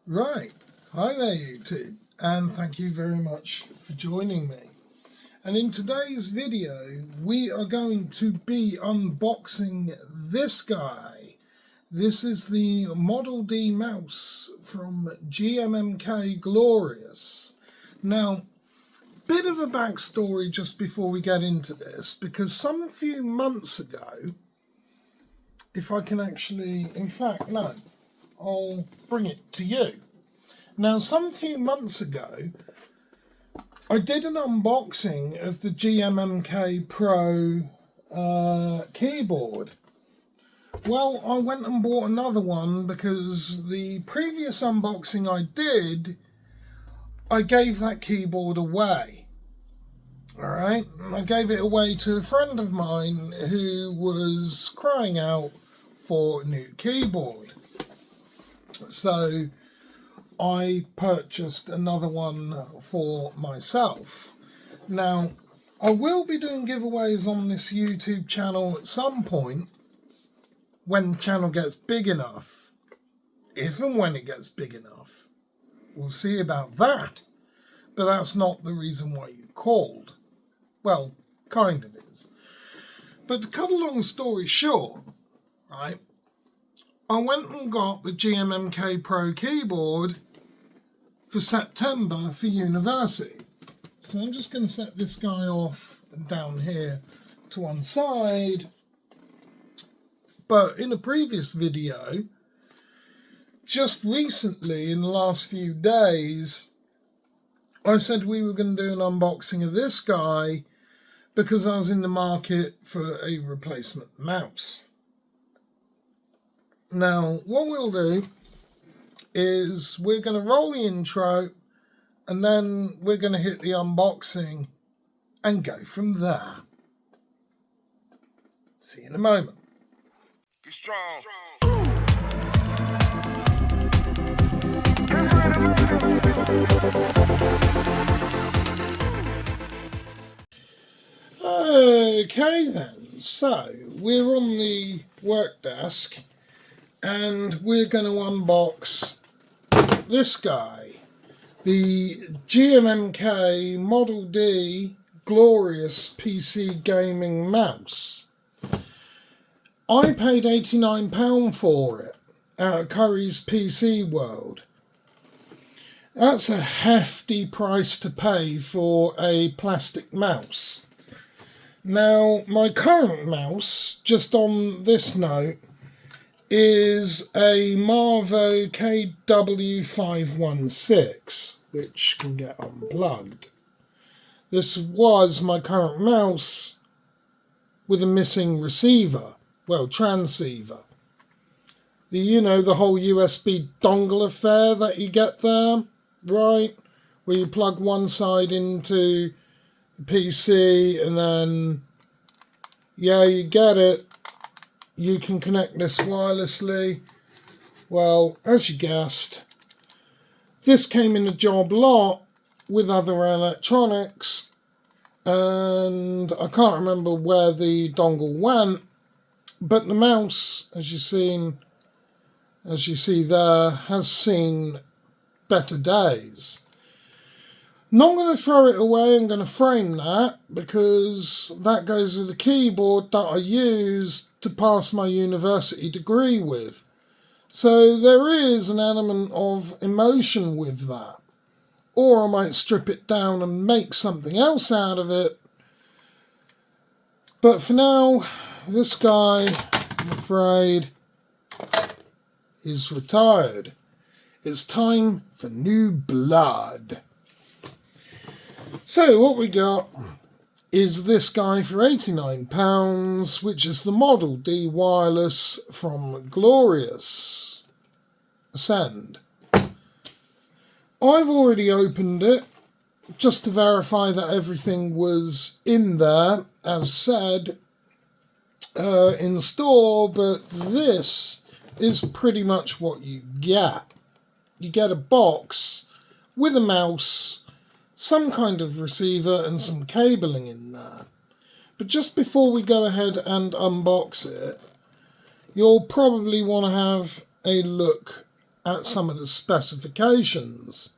Right, hi there YouTube, and thank you very much for joining me. And in today's video we are going to be unboxing this guy. This is the Model D mouse from GMMK Glorious. Now, bit of a backstory just before we get into this, because some few months ago, if I can actually, in fact no, I'll bring it to you. Now, some few months ago, I did an unboxing of the GMMK Pro keyboard. Well, I went and bought another one because the previous unboxing I did, I gave that keyboard away. Alright, I gave it away to a friend of mine who was crying out for a new keyboard. So I purchased another one for myself. Now, I will be doing giveaways on this YouTube channel at some point when the channel gets big enough. If and when it gets big enough. We'll see about that. But that's not the reason why you called. Well, kind of is. But to cut a long story short, right, I went and got the GMMK Pro keyboard for September for university. So I'm just going to set this guy off down here to one side. But in a previous video, just recently in the last few days, I said we were going to do an unboxing of this guy because I was in the market for a replacement mouse. Now, what we'll do is we're going to roll the intro and then we're going to hit the unboxing and go from there. See you in a moment. Get strong. Okay then, so we're on the work desk and we're going to unbox this guy, the GMMK Model D Glorious PC Gaming Mouse. I paid £89 for it at Curry's PC World. That's a hefty price to pay for a plastic mouse. Now, my current mouse, just on this note, is a Marvo KW516, which can get unplugged. This was my current mouse with a missing receiver, well, transceiver. The whole USB dongle affair that you get there, right? Where you plug one side into the PC and then, yeah, you get it. You can connect this wirelessly. Well, as you guessed, this came in a job lot with other electronics, and I can't remember where the dongle went, but the mouse, as you see there, has seen better days. Not going to throw it away, I'm going to frame that because that goes with the keyboard that I used to pass my university degree with. So there is an element of emotion with that. Or I might strip it down and make something else out of it. But for now, this guy, I'm afraid, is retired. It's time for new blood. So what we got is this guy for £89, which is the Model D Wireless from Glorious Ascend. I've already opened it just to verify that everything was in there, as said, in store, but this is pretty much what you get. You get a box with a mouse, some kind of receiver and some cabling in there. But just before we go ahead and unbox it, you'll probably want to have a look at some of the specifications.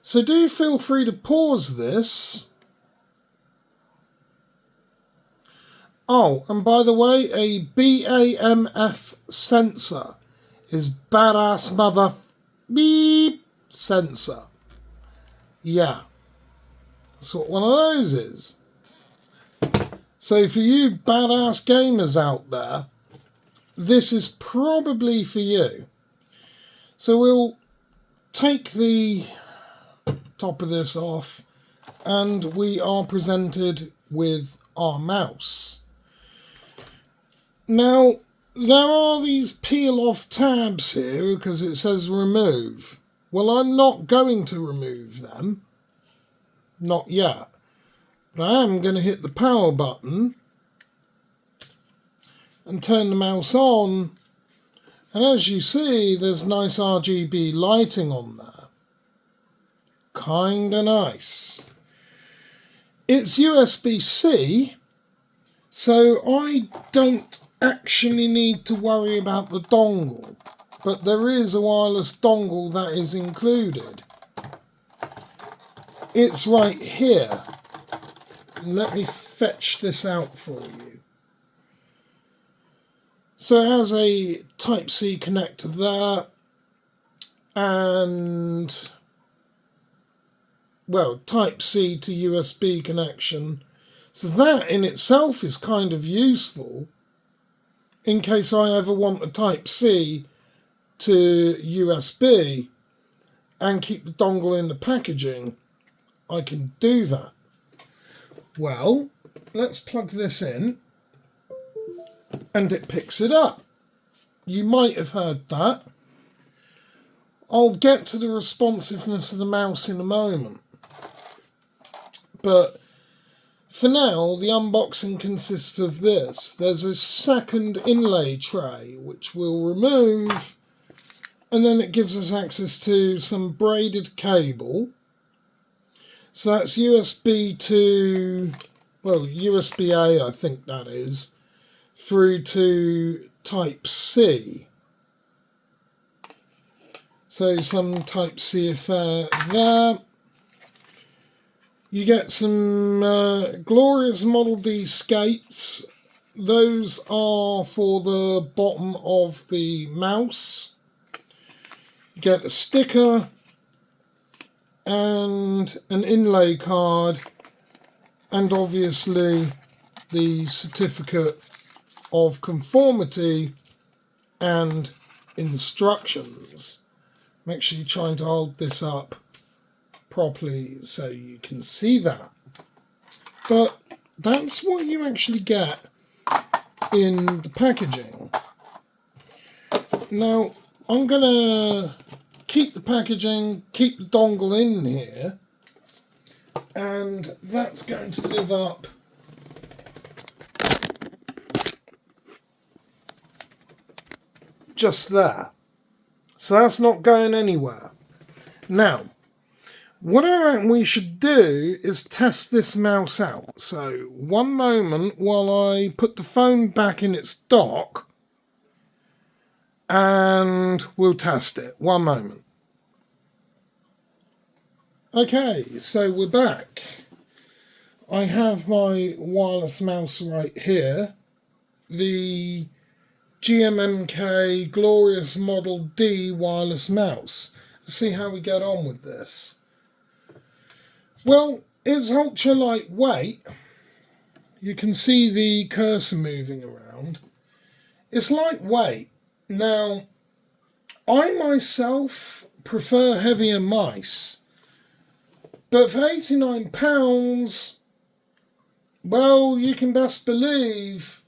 So do feel free to pause this. Oh, and by the way, a BAMF sensor is badass mother beep sensor. Yeah, that's what one of those is. So for you badass gamers out there, this is probably for you. So we'll take the top of this off and we are presented with our mouse. Now, there are these peel off tabs here because it says remove. Well, I'm not going to remove them. Not yet. But I am going to hit the power button and turn the mouse on. And as you see, there's nice RGB lighting on there. Kinda nice. It's USB-C, so I don't actually need to worry about the dongle. But there is a wireless dongle that is included. It's right here. Let me fetch this out for you. So it has a Type-C connector there, and, well, Type-C to USB connection. So that in itself is kind of useful in case I ever want a Type-C to USB and keep the dongle in the packaging. I can do that. Well, let's plug this in and it picks it up. You might have heard that. I'll get to the responsiveness of the mouse in a moment. But for now, the unboxing consists of this. There's a second inlay tray, which we'll remove, and then it gives us access to some braided cable. So that's USB to, well, USB-A, I think that is, through to Type-C. So some Type-C affair there. You get some glorious Model D skates. Those are for the bottom of the mouse. You get a sticker and an inlay card, and obviously the certificate of conformity and instructions. Make sure you're trying to hold this up properly so you can see that. But that's what you actually get in the packaging. Now, I'm going to keep the packaging, keep the dongle in here, and that's going to live up just there. So that's not going anywhere. Now, what I reckon we should do is test this mouse out. So, one moment while I put the phone back in its dock, and we'll test it. One moment. Okay, so we're back. I have my wireless mouse right here. The GMMK Glorious Model D wireless mouse. Let's see how we get on with this. Well, it's ultra lightweight. You can see the cursor moving around. It's lightweight. Now, I myself prefer heavier mice, but for £89, well, you can best believe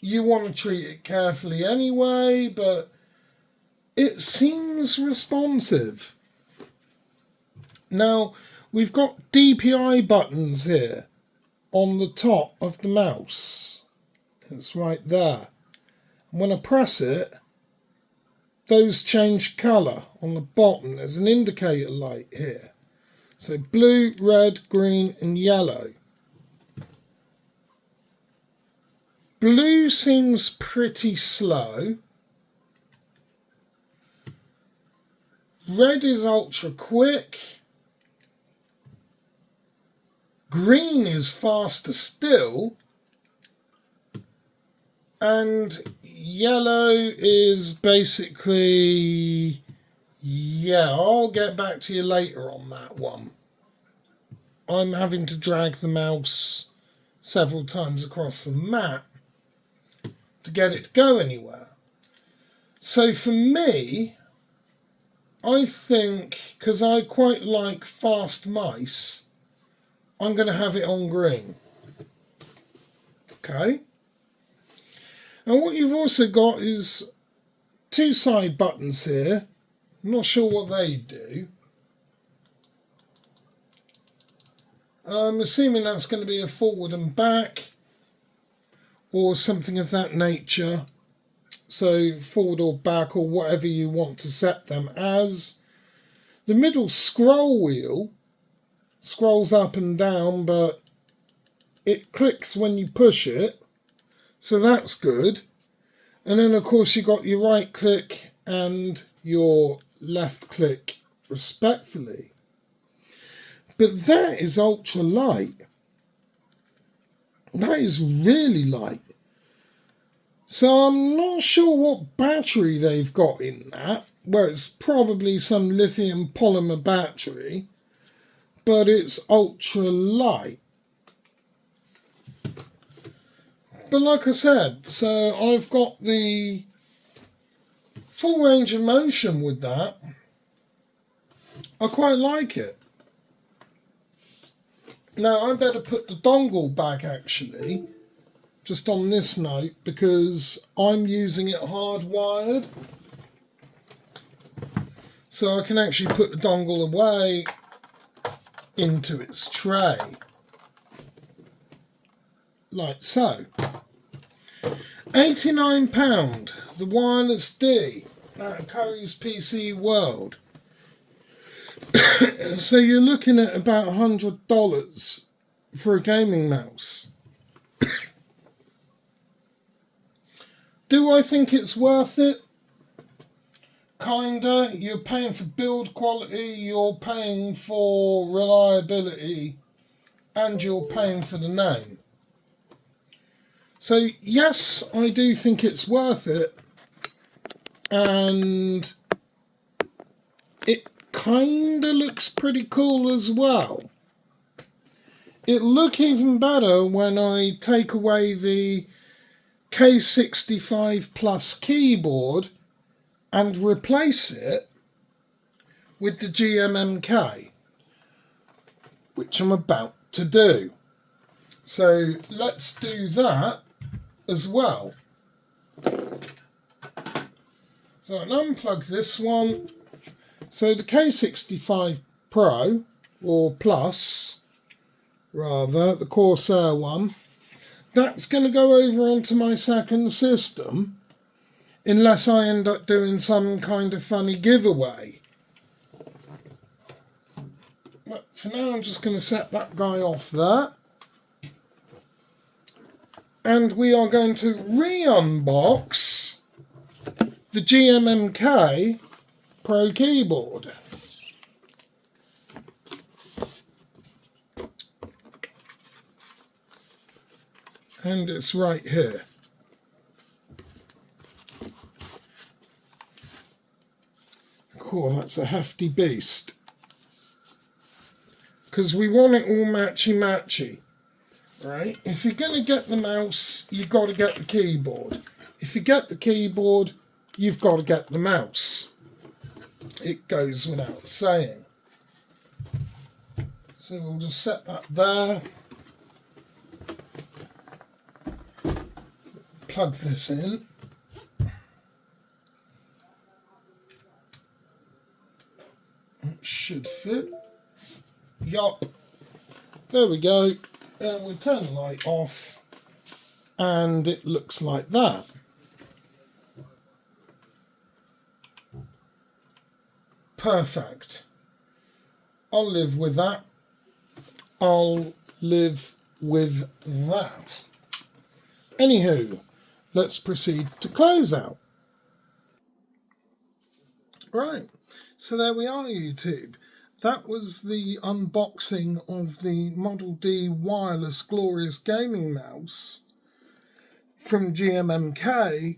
you want to treat it carefully anyway, but it seems responsive. Now, we've got DPI buttons here on the top of the mouse. It's right there. And when I press it, those change colour on the bottom. There's an indicator light here. So blue, red, green and yellow. Blue seems pretty slow. Red is ultra quick. Green is faster still. And yellow is basically, yeah, I'll get back to you later on that one. I'm having to drag the mouse several times across the map to get it to go anywhere. So for me, I think, because I quite like fast mice, I'm going to have it on green. Okay. And what you've also got is two side buttons here. I'm not sure what they do. I'm assuming that's going to be a forward and back or something of that nature. So forward or back or whatever you want to set them as. The middle scroll wheel scrolls up and down, but it clicks when you push it. So that's good. And then of course you got your right click and your left click respectively. But that is ultra light. That is really light. So I'm not sure what battery they've got in that. Well, it's probably some lithium polymer battery, but it's ultra light. But like I said, so I've got the full range of motion with that. I quite like it. Now I better put the dongle back actually, just on this note, because I'm using it hardwired. So I can actually put the dongle away into its tray. Like so. £89, the Wireless D at Curry's PC World. So you're looking at about $100 for a gaming mouse. Do I think it's worth it? Kinda. You're paying for build quality, you're paying for reliability, and you're paying for the name. So yes, I do think it's worth it, and it kinda looks pretty cool as well. It'll look even better when I take away the K65 Plus keyboard and replace it with the GMMK, which I'm about to do. So let's do that as well. So I'll unplug this one. So the K65 Pro, or Plus, rather, the Corsair one, that's going to go over onto my second system, unless I end up doing some kind of funny giveaway. But for now I'm just going to set that guy off there. And we are going to re-unbox the GMMK Pro keyboard. And it's right here. Cool, that's a hefty beast. Because we want it all matchy-matchy. Right? If you're going to get the mouse, you've got to get the keyboard. If you get the keyboard, you've got to get the mouse. It goes without saying. So we'll just set that there. Plug this in. It should fit. Yup. There we go. And we turn the light off. And it looks like that. Perfect. I'll live with that. I'll live with that. Anywho, let's proceed to close out. Right, so there we are, YouTube. That was the unboxing of the Model D wireless glorious gaming mouse from GMMK,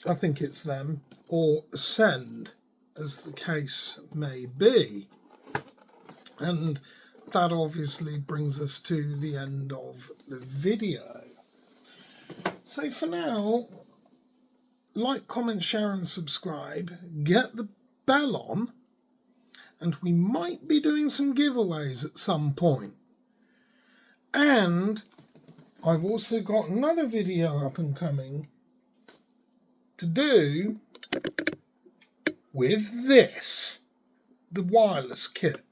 I think it's them, or Ascend, as the case may be. And that obviously brings us to the end of the video. So for now, like, comment, share and subscribe, get the bell on, and we might be doing some giveaways at some point. And I've also got another video up and coming to do with this, the wireless kit.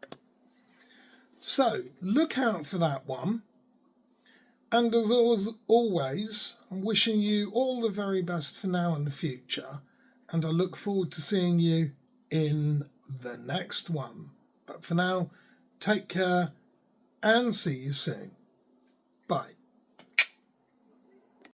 So look out for that one. And as always, I'm wishing you all the very best for now and the future. And I look forward to seeing you in the next one. But for now, take care and see you soon. Bye.